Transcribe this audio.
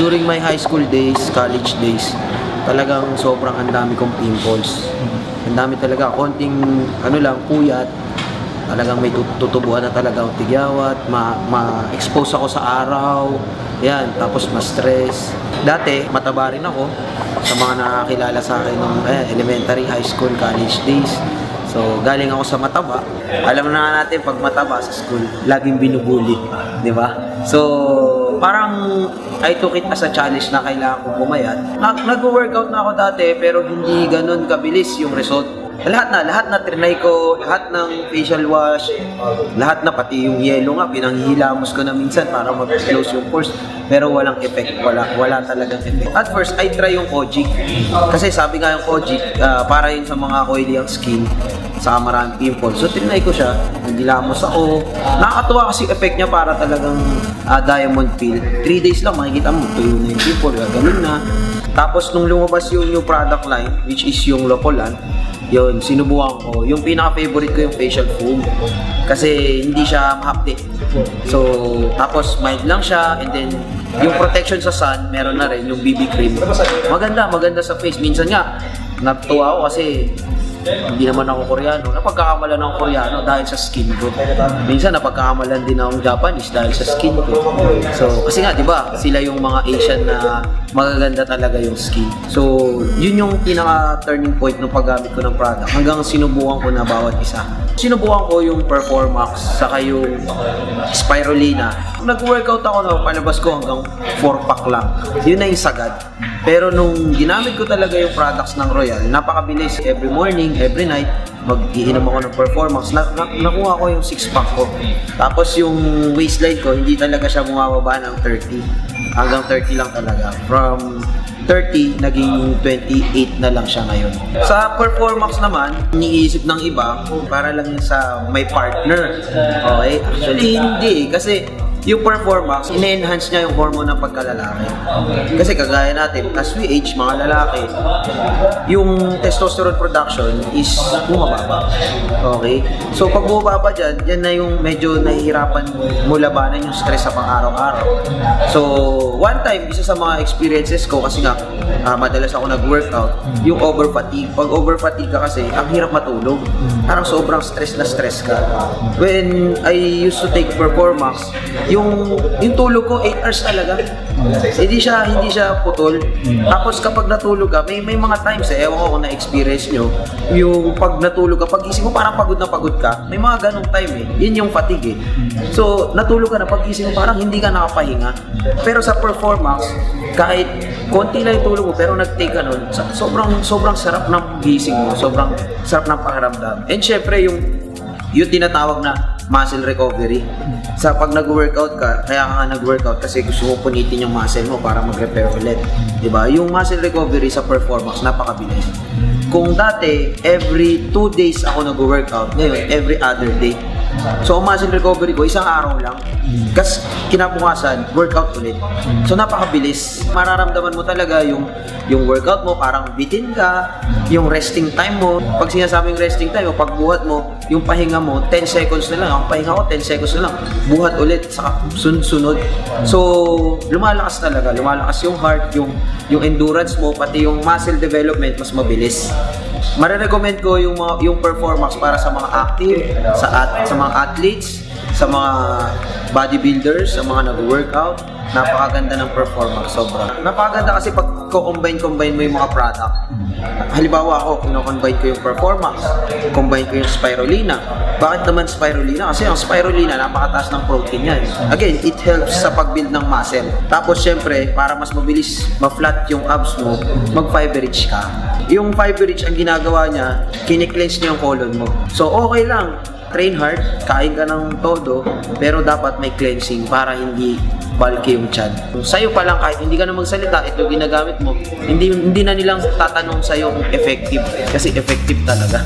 during my high school days, college days, talagang sobrang ang dami kong pimples. Ang dami talaga, konting ano lang, puyat. Talagang may tutubuan na talaga ang tigyawat, ma-expose ako sa araw, yan, tapos ma-stress. Dati, mataba rin ako sa mga nakakilala sa akin ng elementary, high school, college days. So, galing ako sa mataba. Alam na nga natin, pag mataba sa school, laging binubuli, di ba? So, parang I took it as a challenge na kailangan kong pumayat. Nag-workout na ako dati, pero hindi ganun kabilis yung result. Lahat na trinay ko, lahat ng facial wash, lahat na, pati yung yellow nga, pinanghihilamos ko na minsan para mag-close yung pores, pero walang effect, wala talagang effect. At first, I try yung Kojic, kasi sabi nga yung Kojic, para yun sa mga oily ang skin, sa maraming pimples. So, trinay ko siya, naghilamos ako, nakakatuwa kasi effect niya para talagang diamond peel. 3 days lang, makikita mo, tuyo na yung pimple, gano'n na. Tapos, nung lumabas yung new product line, which is yung Lopolan, yun, sinubukan ko. Yung pinaka-favorite ko yung facial foam. Kasi hindi siya mahapdi. So, tapos mild lang siya. And then, yung protection sa sun, meron na rin. Yung BB cream. Maganda sa face. Minsan nga, natuwa ako kasi hindi naman ako Koreano. Napagkakamalan ako Koreano dahil sa skin ko. Minsan napagkakamalan din akong Japanese dahil sa skin ko. So, kasi nga, di ba, sila yung mga Asian na magaganda talaga yung skin. So, yun yung pinaka-turning point ng paggamit ko ng product. Hanggang sinubukan ko na bawat isa. Sinubukan ko yung Performax, saka yung Spirulina. Nag-workout ako na palabas ko hanggang 4-pack lang. Yun na yung sagad. Pero nung ginamit ko talaga yung products ng Royal, napakabilis. Every morning, every night, mag-iinom ako ng Performax. Nakuha ko yung 6-pack ko. Tapos yung waistline ko, hindi talaga siya bumababa ng 30. Hanggang 30 lang talaga. From 30, naging 28 na lang siya ngayon. Sa Performax naman, iniisip ng iba, para lang sa may partner. Okay? Actually, hindi. Kasi yung Performax, ina-enhance niya yung hormone ng pagkalalaki. Kasi kagaya natin, as we age, mga lalaki, yung testosterone production is bumababa. Okay? So pag bumababa dyan, yan na yung medyo nahihirapan mo labanan yung stress sa pang-araw-araw. So one time, isa sa mga experiences ko, kasi nga, madalas ako nag-workout, yung over-fatigue. Pag over-fatigue ka kasi, ang hirap matulog. Parang sobrang stress na stress ka. When I used to take Performax, yung tulog ko 8 hours talaga. Hindi siya putol. Tapos kapag natulog ka, may mga times ewan ko kung na-experience nyo, yung pag natulog ka, pag gising mo parang pagod na pagod ka. May mga ganong time Yun yung fatigue So natulog ka na, pag gising mo parang hindi ka nakapahinga. Pero sa Performax, kahit konti lang yung tulog mo pero nag-take ka nun, sobrang sarap ng gising mo, sobrang sarap ng pakiramdam. And syempre yung tinatawag na muscle recovery. Sa pag nag-workout ka, kaya ka nag-workout kasi gusto mo punitin yung muscle mo para mag-repair ulit. Diba? Yung muscle recovery sa Performax, napakabilis. Kung dati, every 2 days ako nag-workout, ngayon, every other day. So, muscle recovery ko, isang araw lang. Kasi kinabukasan, workout ulit. So, napakabilis. Mararamdaman mo talaga yung workout mo, parang bitin ka, yung resting time mo. Pag sinasabing resting time mo, pagbuhat mo, yung pahinga mo, 10 seconds na lang. Ang pahinga ko, 10 seconds na lang. Buhat ulit, saka sunod. So, lumalakas talaga. Lumalakas yung heart, yung endurance mo, pati yung muscle development, mas mabilis. Marirecommend ko yung Performax para sa mga active, sa mga athletes, sa mga bodybuilders, sa mga nag-workout. Napakaganda ng Performax, sobra. Napakaganda kasi pag combine mo yung mga product. Halimbawa ako, kino-combine ko yung Performax, combine ko yung Spirulina. Bakit naman Spirulina? Kasi ang Spirulina, napakataas ng protein yan. Again, it helps sa pag-build ng muscle. Tapos syempre, para mas mabilis ma-flat yung abs mo, mag-fiber-rich ka. Yung fiber-rich, ang ginagawa niya, kine-cleanse niya yung colon mo. So okay lang, train hard, kain ka ng todo, pero dapat may cleansing para hindi bulky yung tiyan. Sa'yo pa lang, kahit hindi ka na magsalita, ito ginagamit mo, hindi na nilang tatanong sa'yo kung effective, kasi effective talaga.